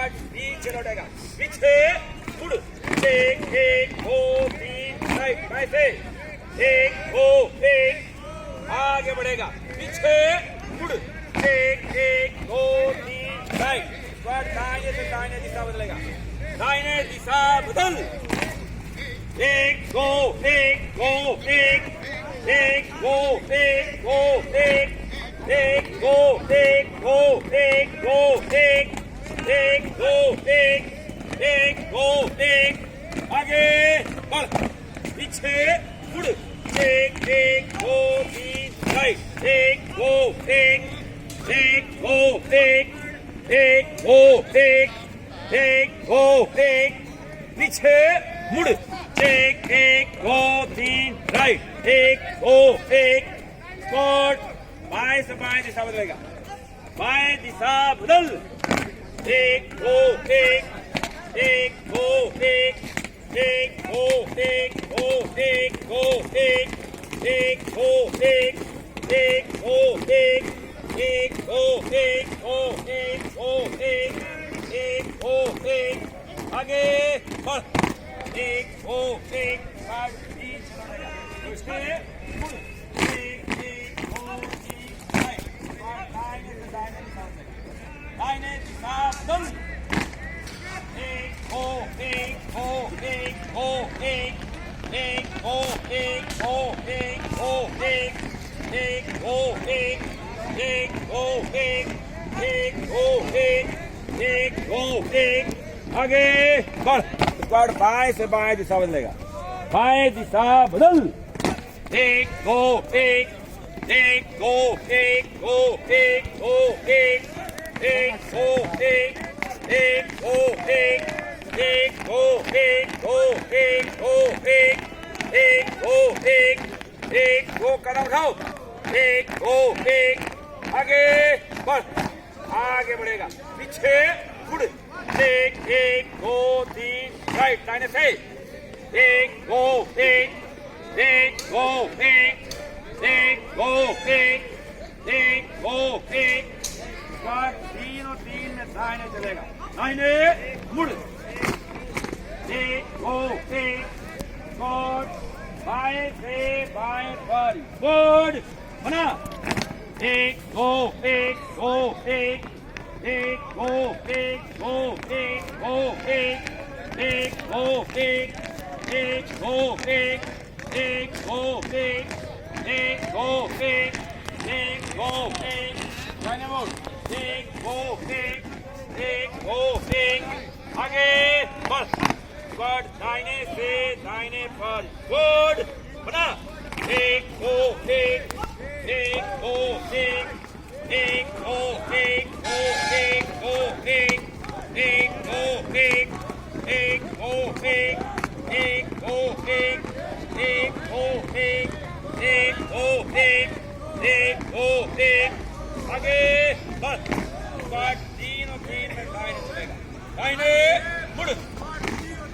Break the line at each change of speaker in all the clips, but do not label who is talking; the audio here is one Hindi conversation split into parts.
स्क्वाड पीछे लौटेगा, पीछे मुड़, एक एक दो तीन राइट, बाएं से एक दो एक, आगे बढ़ेगा, पीछे मुड़, एक एक दो तीन राइट, स्क्वाड दाहिने से दाहिने दिशा बदलेगा, दाहिने दिशा बदल, एक दो एक दो एक, एक दो एक दो एक, एक दो एक दो एक दो एक, एक दो एक, एक दो एक, आगे बढ़, पीछे मुड़, एक एक दो तीन राइट, एक दो एक, एक दो एक, एक दो एक, एक दो एक, पीछे मुड़, एक एक दो तीन राइट, एक दो एक, स्क्वाड बाएं से बाएं दिशा बदलेगा, बाएं दिशा बदल, एक दो एक, एक दो एक, एक दो एक दो एक दो एक, एक दो एक, एक दो एक, एक दो एक दो एक दो एक, एक दो एक, आगे बढ़, एक दो एक, बीच लड़ेगा, उसके दाहिने दिशा बदल, एक दो एक दो एक दो एक, एक दो एक दो एक दो एक, एक दो एक, एक दो एक, एक दो एक, एक दो एक, आगे बढ़, स्क्वाड बाएं से बाएं दिशा बदलेगा, बाएं दिशा बदल, एक दो एक, एक दो एक दो एक दो एक, एक दो एक, एक दो एक, एक दो एक दो एक दो एक, एक दो एक, एक दो कदम उठाओ, एक दो एक, आगे बढ़, आगे बढ़ेगा, पीछे मुड़, एक एक दो तीन राइट, दाहिने से एक दो एक, एक दो एक, एक दो एक, एक दो एक, तीन और तीन में दाहिने चलेगा, दाहिने मुड़, एक दो एक, बाएं से बाएं पर बोर्ड बना, एक दो एक दो एक, एक दो एक दो एक दो एक, एक दो एक, एक दो एक, एक दो एक, एक दो एक, एक दो एक, दाहिने मुड़, एक दो एक, एक दो एक, आगे बढ़, स्क्वाड दाहिने से दाहिने पर बोर्ड बना, एक दो एक, एक दो एक, एक दो एक दो एक दो एक, एक दो एक, एक दो एक, एक दो एक, एक दो एक, एक दो एक, एक दो एक, आगे बढ़, स्क्वाड तीन और तीन में दाहिने चलेगा, दाहिने मुड़,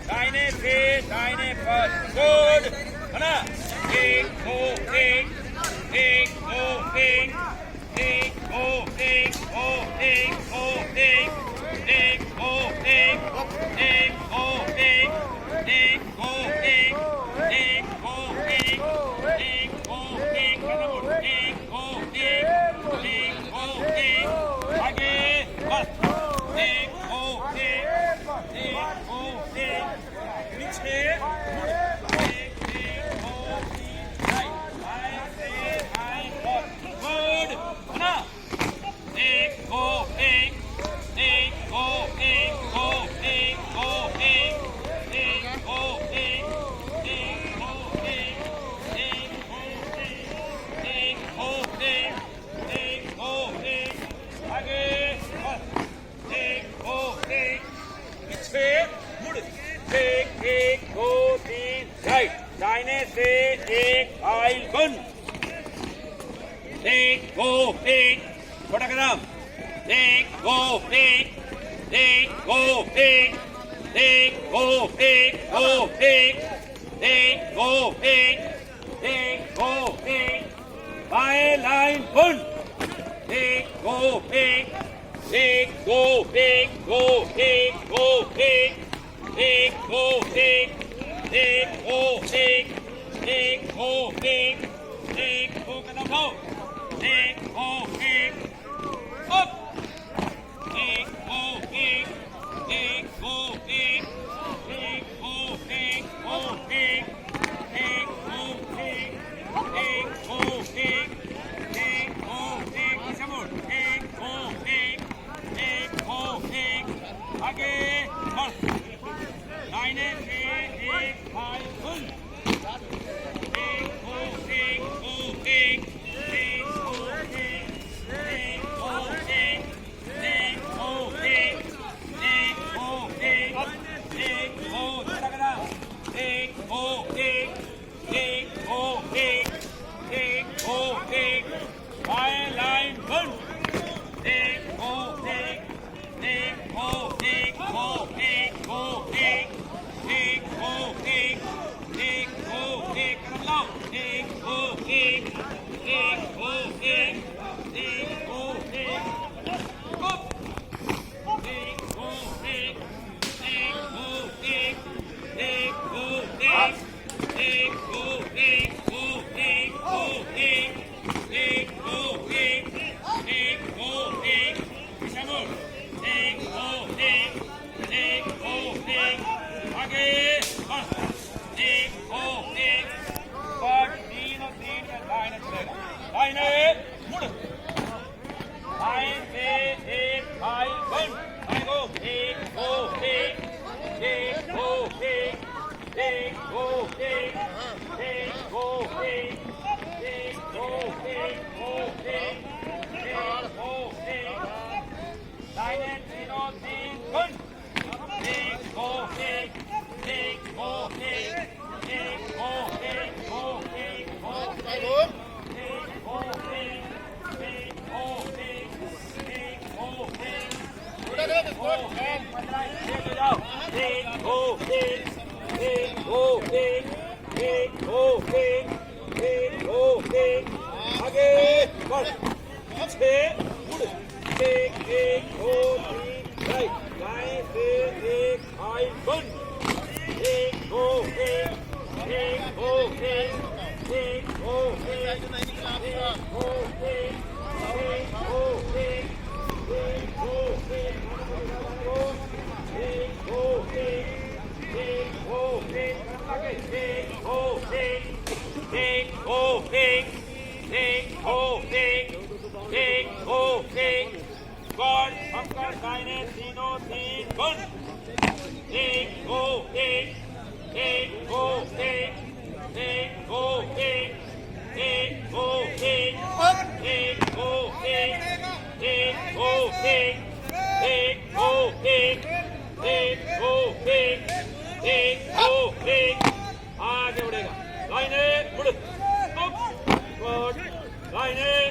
दाहिने से दाहिने पर बोर्ड बना, एक दो एक, एक दो एक, एक दो एक दो एक दो एक, एक दो एक, एक दो एक, एक दो एक, एक दो एक, एक दो एक, एक दो एक, एक दो एक, आगे बढ़, एक दो एक, एक दो एक, पीछे मुड़, एक एक दो तीन राइट, बाएं से बाएं पर बोर्ड बना, एक दो एक, एक दो एक दो एक दो एक, एक दो एक, एक दो एक, एक दो एक, एक दो एक, एक दो एक, आगे बढ़, एक दो एक, पीछे मुड़, एक एक दो तीन राइट, दाहिने से एक फाइल बंद, एक दो एक, छोटा कदम, एक दो एक, एक दो एक, एक दो एक दो एक, एक दो एक, एक दो एक, बाएं लाइन बंद, एक दो एक, एक दो एक दो एक, एक दो एक दो एक दो एक दो कदम लो एक दो अप एक दो एक दो एक दो एक दो एक दो एक दो एक दो पीछे मुड़ एक दो एक दो आगे बढ़ लाइने एक भाई फुल एक दो एक दो एक दो एक दो एक दो एक दो एक दो तगड़ा एक दो एक दो एक दो बाएं लाइन बंद एक दो एक दो एक दो एक दो एक दो एक दो कदम लाओ एक दो एक दो एक दो अप एक दो एक दो एक दो एक दो एक दो एक दो एक दो एक दो पीछे मुड़ एक दो आगे बढ़ एक दो पर तीन का लाइन चलेगा लाइन मुड़ लाइन पे एक भाई बन भाई को एक दो एक दो एक दो एक दो लाइन तीनों तीन बन एक दो एक दो एक दो आगे बढ़ छः मुड़ एक दो तीन राइट दाएं से एक आई बंद एक दो एक दो एक दो गॉड हमका दाहिने तीनों तीन बंद एक दो एक दो एक दो एक दो एक दो एक दो एक दो एक दो एक दो आगे बढ़ेगा लाइने मुड़ गॉड लाइने